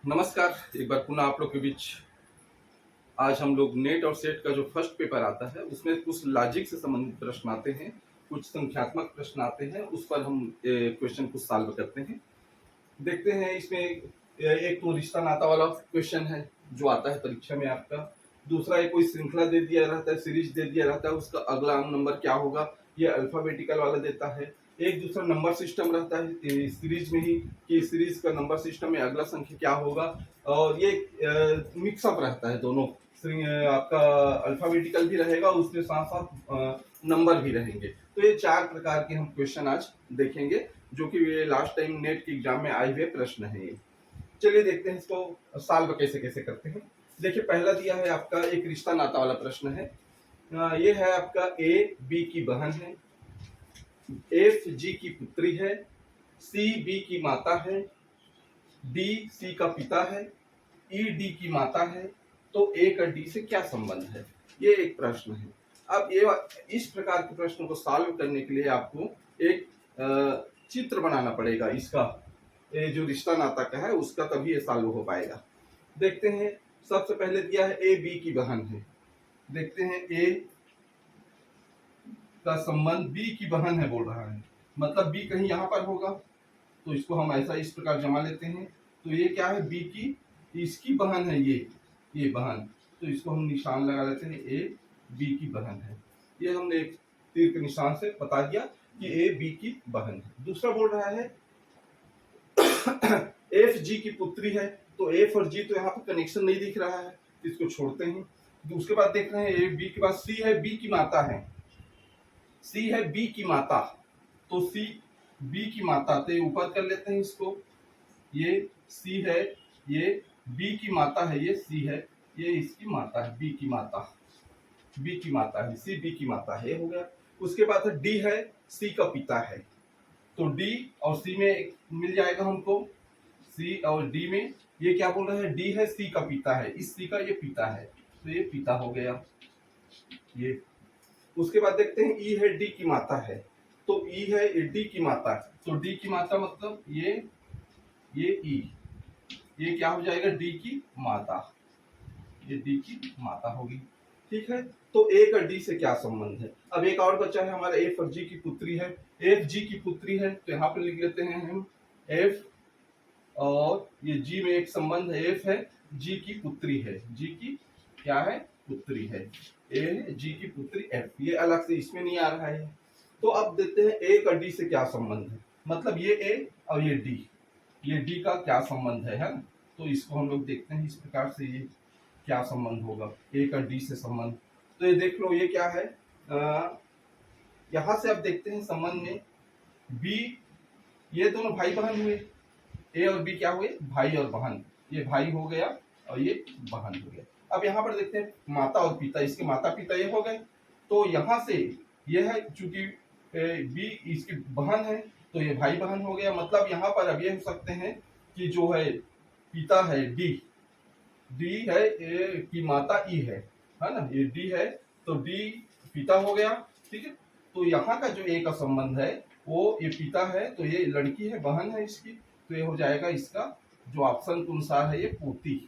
नमस्कार। एक बार पुनः आप लोग के बीच आज हम लोग नेट और सेट का जो फर्स्ट पेपर आता है उसमें कुछ लॉजिक से संबंधित प्रश्न आते हैं, कुछ संख्यात्मक प्रश्न आते हैं, उस पर हम क्वेश्चन को सॉल्व करते हैं। देखते हैं इसमें एक तो रिश्ता नाता वाला क्वेश्चन है जो आता है परीक्षा में आपका। दूसरा एक कोई श्रृंखला दे दिया रहता है, सीरीज दे दिया रहता है, उसका अगला नंबर क्या होगा, ये अल्फाबेटिकल वाला देता है। एक दूसरा नंबर सिस्टम रहता है सीरीज में ही कि सीरीज का नंबर सिस्टम में अगला संख्या क्या होगा, और ये मिक्सअप रहता है दोनों। आपका अल्फाबेटिकल भी रहेगा, उसके साथ साथ नंबर भी रहेंगे। तो ये चार प्रकार के हम क्वेश्चन आज देखेंगे जो कि ये लास्ट टाइम नेट के एग्जाम में आए हुए प्रश्न है ये। चलिए देखते हैं इसको सॉल्व कैसे कैसे करते हैं। देखिए पहला दिया है आपका एक रिश्ता नाता वाला प्रश्न है। ये है आपका ए बी की बहन है, एफ जी की पुत्री है, सी बी की माता है, डी सी का पिता है, ई डी की माता है। तो ए का डी से क्या संबंध है, ये एक प्रश्न है। अब ये इस प्रकार के प्रश्न को सॉल्व करने के लिए आपको एक चित्र बनाना पड़ेगा इसका, ये जो रिश्ता नाता का है उसका, तभी ये सॉल्व हो पाएगा। देखते हैं, सबसे पहले दिया है ए बी की बहन है। देखते हैं ए का संबंध बी की बहन है बोल रहा है, मतलब बी कहीं यहाँ पर होगा, तो इसको हम ऐसा इस प्रकार जमा लेते हैं। तो ये क्या है, बी की, इसकी बहन है ये बहन, तो इसको हम निशान लगा लेते हैं, ए बी की बहन है। ये हमने एक तीर के निशान से बता दिया कि ए बी की बहन है। दूसरा बोल रहा है एफ जी की पुत्री है, तो एफ और जी तो यहाँ पर कनेक्शन नहीं दिख रहा है, इसको छोड़ते हैं। उसके बाद देख रहे हैं ए बी के बाद सी है, बी की माता है, सी है बी की माता, तो सी बी की माता, तो ऊपर कर लेते हैं इसको। ये सी है, ये बी की माता है, ये सी है, ये इसकी माता है, बी की माता, बी की माता है, सी बी की माता है, हो गया। उसके बाद डी है, सी का पिता है, तो डी और सी में मिल जाएगा हमको, सी और डी में। ये क्या बोल रहा है, डी है सी का पिता है, इस सी का ये पिता है, तो ये पिता हो गया ये। उसके बाद देखते हैं ई है डी की माता है, तो ई है डी की माता, तो डी की माता मतलब ये ई, ये क्या हो जाएगा, डी की माता, ये डी की माता होगी। ठीक है, तो ए का डी से क्या संबंध है। अब एक और बचा है हमारा, एफ और जी की पुत्री है, एफ जी की पुत्री है, तो यहाँ पे लिख लेते हैं हम एफ, और ये जी में एक संबंध है, एफ है जी की पुत्री है, जी की क्या है, पुत्री है, ए है जी की पुत्री एफ, ये अलग से इसमें नहीं आ रहा है। तो अब देखते हैं ए का डी से क्या संबंध है, मतलब ये ए और ये डी का क्या संबंध है ना? तो इसको हम लोग देखते हैं इस प्रकार से, ये क्या संबंध होगा ए का डी से संबंध। तो ये देख लो, ये क्या है, यहां से अब देखते हैं संबंध में, बी, ये दोनों भाई बहन हुए, ए और बी क्या हुए, भाई और बहन, ये भाई हो गया और ये बहन हो गया। अब यहाँ पर देखते हैं माता और पिता, इसके माता पिता ये हो गए, तो यहाँ से ये है चूंकि बी इसकी बहन है, तो ये भाई बहन हो गया। मतलब यहाँ पर अब ये हो सकते हैं कि जो है पिता है डी, डी है ए की माता ई है ना, ये डी है, तो डी पिता हो गया। ठीक है, तो यहाँ का जो ए का संबंध है वो ये पिता है, तो ये लड़की है, बहन है इसकी, तो ये हो जाएगा इसका जो ऑप्शन के अनुसार है, ये पोती,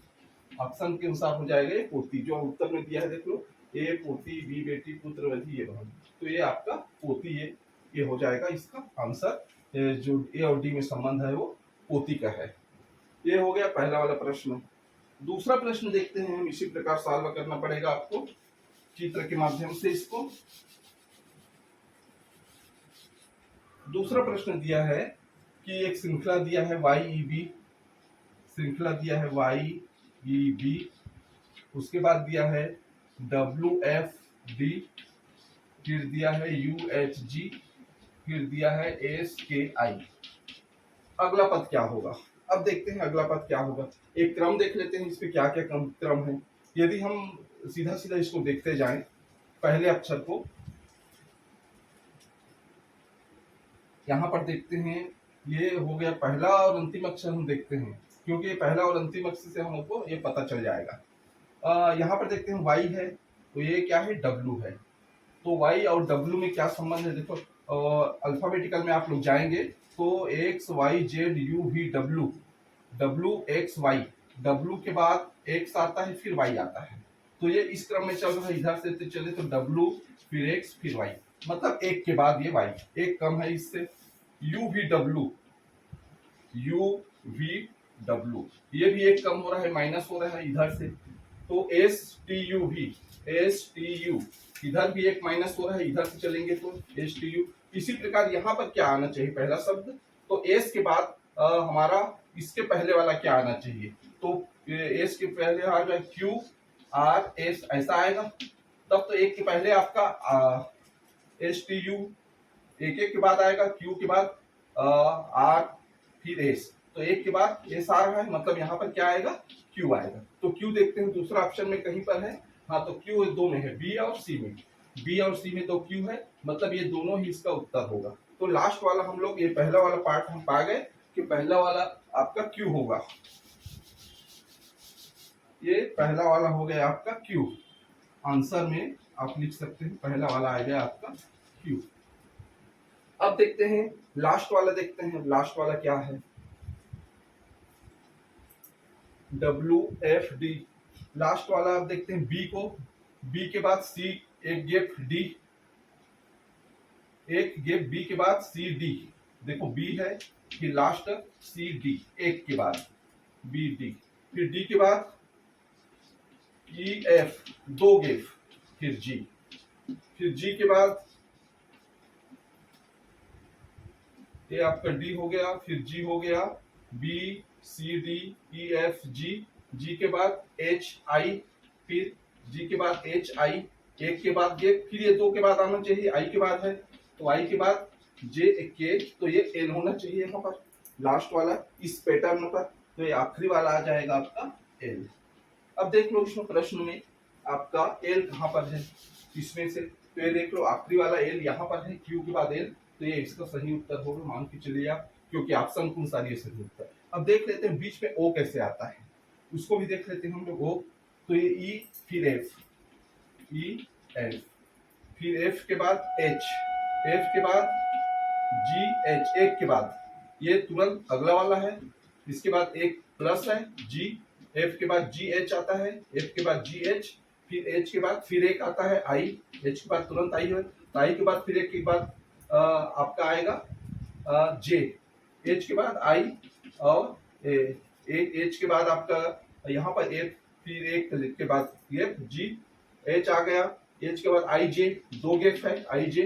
ऑप्शन के अनुसार हो जाएगा ये पोती। जो उत्तर में दिया है देख लो, ए पोती, बी बेटी, पुत्रवधि, ये बहन, तो ये आपका पोती, ये हो जाएगा इसका आंसर। जो ए और डी में संबंध है वो पोती का है। ये हो गया पहला वाला प्रश्न। दूसरा प्रश्न देखते हैं हम, इसी प्रकार सॉल्व करना पड़ेगा आपको चित्र के माध्यम से इसको। दूसरा प्रश्न दिया है कि एक श्रृंखला दिया है वाई ई बी, श्रृंखला दिया है वाई ई बी, उसके बाद दिया है डब्ल्यू एफ डी, फिर दिया है यू एच जी, फिर दिया है एस के आई। अगला पद क्या होगा, अब देखते हैं अगला पद क्या होगा। एक क्रम देख लेते हैं, इसमें क्या क्या क्रम है। यदि हम सीधा सीधा इसको देखते जाएं, पहले अक्षर को यहाँ पर देखते हैं, ये हो गया पहला और अंतिम अक्षर हम देखते हैं, क्योंकि पहला और अंतिम अक्षर से हमको ये पता चल जाएगा। यहाँ पर देखते हैं वाई है, तो ये क्या है, डब्लू है, तो वाई और डब्लू में क्या संबंध है। देखो अल्फाबेटिकल में आप लोग जाएंगे तो X Y Z U V W, W X Y, W के बाद X आता है, फिर Y आता है। तो ये इस क्रम में चल रहा है, इधर से तो चले तो W फिर X फिर Y, मतलब एक के बाद ये Y, एक कम है इससे। UVW, UVW ये भी एक कम हो रहा है, माइनस हो रहा है इधर से। तो STUV, STU इधर भी एक माइनस हो रहा है, इधर से चलेंगे तो STU। इसी प्रकार यहाँ पर क्या आना चाहिए, पहला शब्द तो S के बाद हमारा इसके पहले वाला क्या आना चाहिए, तो S के पहले आ जाए QRS ऐसा आएगा। तब तो एक के पहले आपका STU, एक के बाद आएगा Q के बाद R फिर S, तो एक के बाद S आ रहा है, मतलब यहाँ पर क्या आएगा, Q आएगा। तो Q देखते हैं दूसरा ऑप्शन में कहीं पर है, हाँ तो Q दो में है, B और C में, B और C में तो Q है, मतलब ये दोनों ही इसका उत्तर होगा। तो लास्ट वाला हम लोग, ये पहला वाला पार्ट हम पा गए कि पहला वाला आपका Q होगा, ये पहला वाला हो गया आपका Q। आंसर में आप लिख सकते हैं पहला वाला आ गया आपका Q। अब देखते हैं लास्ट वाला, देखते हैं लास्ट वाला क्या है, WFD। लास्ट वाला आप देखते हैं B को, B के बाद C, एक गैप D, एक गैप B के बाद CD, देखो B है फिर लास्ट CD, एक के बाद BD, फिर D के बाद EF, दो गैप, फिर G, फिर G के बाद ये आपका D हो गया, फिर G हो गया, B C D E F G, G के बाद H I, फिर G के बाद H I, एक के बाद ये, फिर ये दो के बाद आना चाहिए, I के बाद है तो I के बाद J K, तो ये L होना चाहिए यहाँ पर लास्ट वाला इस पैटर्न पर, तो ये आखिरी वाला आ जाएगा आपका L। अब देख लो इसमें प्रश्न में आपका L कहाँ पर है इसमें से, तो ये देख लो आखिरी वाला L यहाँ पर है, Q के बाद L, तो ये इसका सही उत्तर होगा, मान के चलिए आप, क्योंकि ऑप्शन कौन सा ये सही उत्तर। अब देख लेते हैं बीच में O कैसे आता है, उसको भी देख लेते हैं हम लोग O, तो ये E फिर F, E F, फिर F के बाद H, F के बाद G H, एक के बाद ये तुरंत अगला वाला है, इसके बाद एक प्लस है G, F के बाद G H आता है, F के बाद G H, फिर H के बाद फिर एक आता है I, H के बाद तुरंत I है, I के बाद फिर एक के बाद आपका आएगा J, H के बाद I और एक H के बाद आपका यहाँ पर F, फिर एक के बाद F G, H आ गया, H के बाद I J, दो गैप है, I J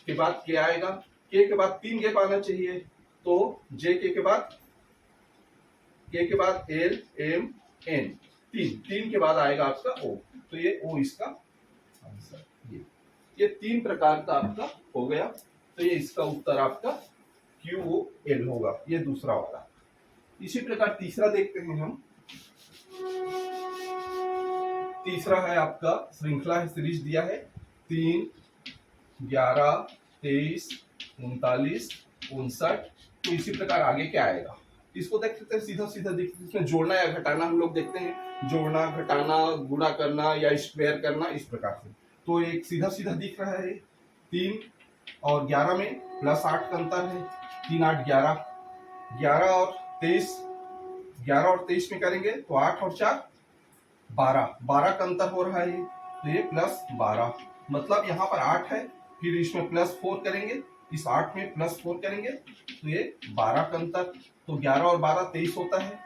के बाद K आएगा, K के बाद तीन गैप आना चाहिए, तो J के बाद K के बाद L M N, तीन के बाद आएगा आपका O, तो ये O इसका आंसर। ये तीन प्रकार का आपका हो गया, तो ये इसका उत्तर आपका QOL होगा, ये दूसरा वाला। इसी प्रकार तीसरा देखते हैं हम, तीसरा है आपका श्रृंखला है, सीरीज दिया है 3, 11, 23, 39, 59, तो इसी प्रकार आगे क्या आएगा इसको देख सकते हैं, सीधा सीधा देखते हैं, इसमें जोड़ना या घटाना हम लोग देखते हैं, जोड़ना घटाना गुणा करना या स्क्वायर करना, इस प्रकार से। तो एक सीधा सीधा दिख रहा है 3 और 11 में प्लस 8 का अंतर है, 3 8 11, 11 और 23, 11 और 23 में करेंगे तो 8 और 4 12, 12 का अंतर हो रहा है, तो ये प्लस 12, मतलब यहाँ पर 8 है, फिर इसमें प्लस 4 करेंगे, इस 8 में प्लस 4 करेंगे तो ये 12 का अंतर, तो 11 और 12 23 होता है,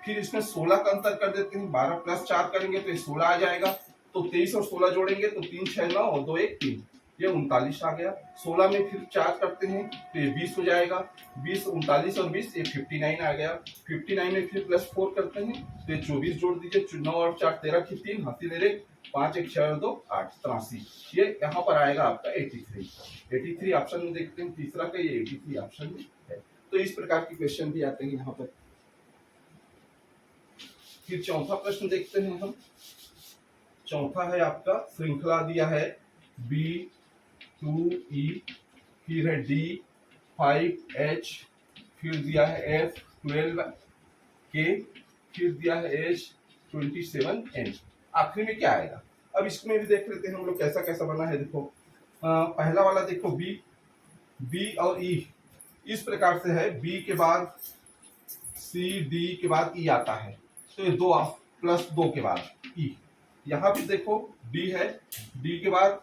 फिर इसमें 16 का अंतर कर देते हैं, 12 प्लस 4 करेंगे तो ये 16 आ जाएगा, तो 23 और 16 जोड़ेंगे तो 3 6 9 और 2 1 3, ये 39 आ गया। 16 में फिर 4 करते हैं तो ये 20 हो जाएगा, 20 39 और 20 ये 59 आ गया, 59 में फिर प्लस 4 करते हैं तो ये 24 जोड़ दीजिए, 9 और 4 13 की 3 हाथी दे 5 1 6 और 2 8 83, ये यहाँ पर आएगा आपका 83 ऑप्शन में देखते हैं, तीसरा का ये 83 ऑप्शन में है। तो इस प्रकार के क्वेश्चन भी आते हैं यहाँ पर। फिर चौथा प्रश्न देखते हैं हम, चौथा है आपका श्रृंखला दिया है B2E, फिर है D5H, फिर दिया है F12K, फिर दिया है H27N, आखिरी में क्या आएगा। अब इसमें भी देख लेते हैं हम लोग कैसा कैसा बना है। देखो पहला वाला देखो B और E इस प्रकार से है, B के बाद C D के बाद E आता है, तो ये 2 प्लस 2 के बाद ई। यहाँ पे देखो डी है, डी के बाद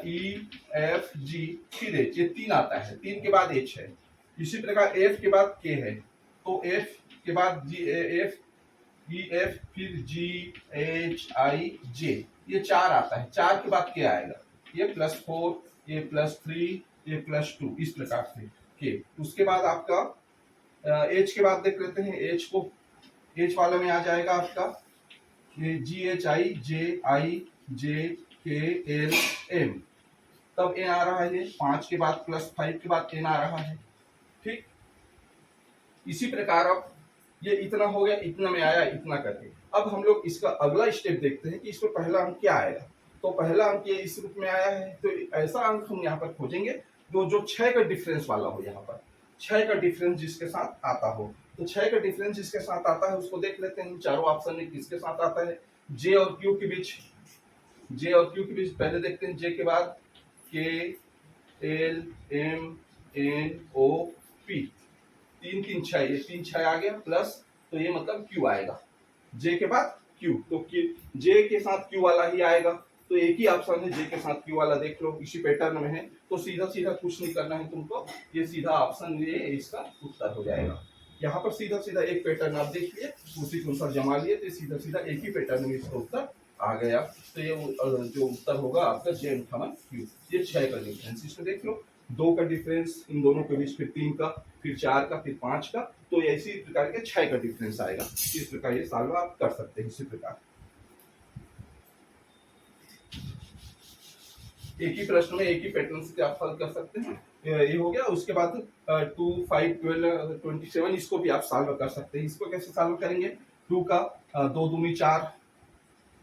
ई एफ जी फिर एच, ये 3 आता है, 3 के बाद एच है। इसी प्रकार एफ के बाद के है, तो एफ के बाद जी एफ ई एफ फिर जी एच आई जे, ये 4 आता है, 4 के बाद के आएगा, ये +4 ये +3 ये +2 इस प्रकार से के। उसके बाद आपका एच के बाद देख लेते हैं, एच को एच वाले में आ जाएगा आपका ये जी एच आई जे के एल एम, तब एन आ रहा है, ये 5 के बाद +5 के बाद एन आ रहा है। ठीक, इसी प्रकार अब ये इतना हो गया, इतना में आया, इतना करके अब हम लोग इसका अगला स्टेप देखते हैं कि इसमें पहला अंक क्या आएगा। तो पहला अंक ये इस रूप में आया है, तो ऐसा अंक हम यहाँ पर खोजेंगे जो 6 का डिफरेंस वाला हो, यहाँ पर 6 का डिफरेंस जिसके साथ आता हो। तो 6 का डिफरेंस जिसके साथ आता है उसको देख लेते हैं चारों ऑप्शन में किसके साथ आता है। जे और क्यू के बीच, जे और क्यू के बीच पहले देखते हैं, जे के बाद K L M N O P, 3 3 6, ये 3 6 आ गया प्लस, तो ये मतलब क्यू आएगा, जे के बाद क्यू, तो जे के साथ क्यू वाला ही आएगा। तो एक ही ऑप्शन है जे के साथ क्यू वाला, देख लो इसी पैटर्न में है, तो सीधा सीधा कुछ नहीं करना है तुमको, ये सीधा ऑप्शन ये इसका उत्तर हो जाएगा। यहाँ पर सीधा सीधा एक पैटर्न आप देख लिए, उसी के अनुसार जमा लिए, तो सीधा सीधा एक ही पैटर्न में इसका उत्तर आ गया। तो ये जो उत्तर होगा आपका जे अंठावन क्यू, ये 6 का डिफरेंस, इसमें देख लो 2 का डिफरेंस इन दोनों के बीच, फिर 3 का, फिर 4 का, फिर 5 का, तो इसी प्रकार के 6 का डिफरेंस आएगा। इस प्रकार ये सॉल्व आप कर सकते हैं। इसी प्रकार एक ही प्रश्न में एक ही पैटर्न से आप सॉल्व कर सकते हैं। ये हो गया। उसके बाद 2 5 12 27 इसको भी आप सॉल्व कर सकते हैं। इसको कैसे सॉल्व करेंगे, 2 का 2 दूनी 4,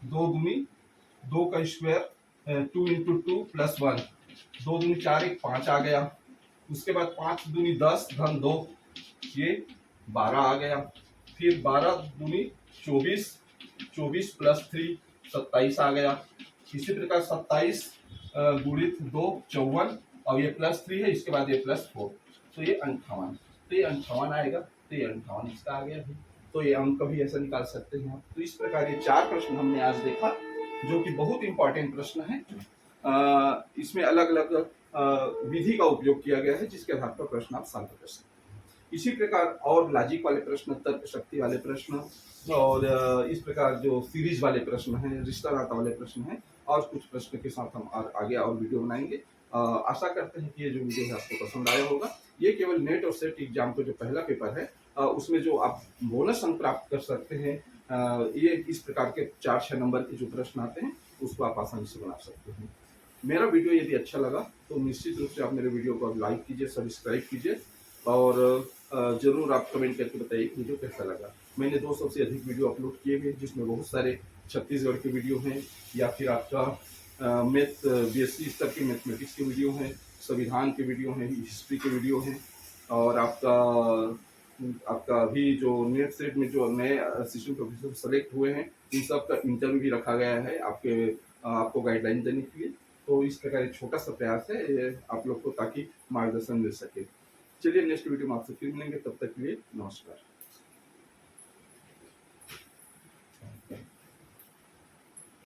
2 दूनी 2 का स्क्वायर 2 × 2 + 1, 2 दूनी 4 1 5 आ गया। उसके बाद 5 दूनी 10 धन 2, ये 12 आ गया। फिर 12 दूनी 24, 24 + 3 27 आ गया। इसी प्रकार 27 गुणित 2 54, और ये +3 है, इसके बाद ये +4, तो ये 58, तो ये 58 आएगा, तो ये 58 इसका आ गया। तो ये अंक भी ऐसा निकाल सकते हैं आप। तो इस प्रकार ये 4 प्रश्न हमने आज देखा, जो कि बहुत इंपॉर्टेंट प्रश्न है। इसमें अलग अलग विधि का उपयोग किया गया है, जिसके आधार पर प्रश्न आप सॉल्व कर सकते हैं। इसी प्रकार और लॉजिक वाले प्रश्न, तर्क शक्ति वाले प्रश्न, और इस प्रकार जो सीरीज वाले प्रश्न हैं, रिश्ता नाता वाले प्रश्न हैं, और कुछ प्रश्न के साथ हम आगे और वीडियो बनाएंगे। आशा करते हैं कि ये जो वीडियो है आपको पसंद आया होगा। ये केवल नेट और सेट एग्जाम का जो पहला पेपर है, उसमें जो आप बोनस अंक प्राप्त कर सकते हैं, ये इस प्रकार के 4-6 नंबर के जो प्रश्न आते हैं, उसको आप आसानी से बना सकते हैं। मेरा वीडियो यदि अच्छा लगा तो निश्चित रूप से आप मेरे वीडियो को लाइक कीजिए, सब्सक्राइब कीजिए, और जरूर आप कमेंट करके बताइए कि वीडियो कैसा लगा। मैंने 200 से अधिक वीडियो अपलोड किए हैं, जिसमें बहुत सारे छत्तीसगढ़ के वीडियो हैं, या फिर आपका मैथ BSc स्तर के मैथमेटिक्स के वीडियो हैं, संविधान के वीडियो हैं, हिस्ट्री के वीडियो हैं, और आपका अभी जो नेट सेट में जो नए असिस्टेंट प्रोफेसर सेलेक्ट हुए हैं, इन सब का इंटरव्यू भी रखा गया है आपको गाइडलाइन देने के लिए। तो इस प्रकार एक छोटा सा प्रयास है आप लोग को, ताकि मार्गदर्शन मिल सके। चलिए नेक्स्ट वीडियो में आपसे फिर मिलेंगे, तब तक के लिए नमस्कार।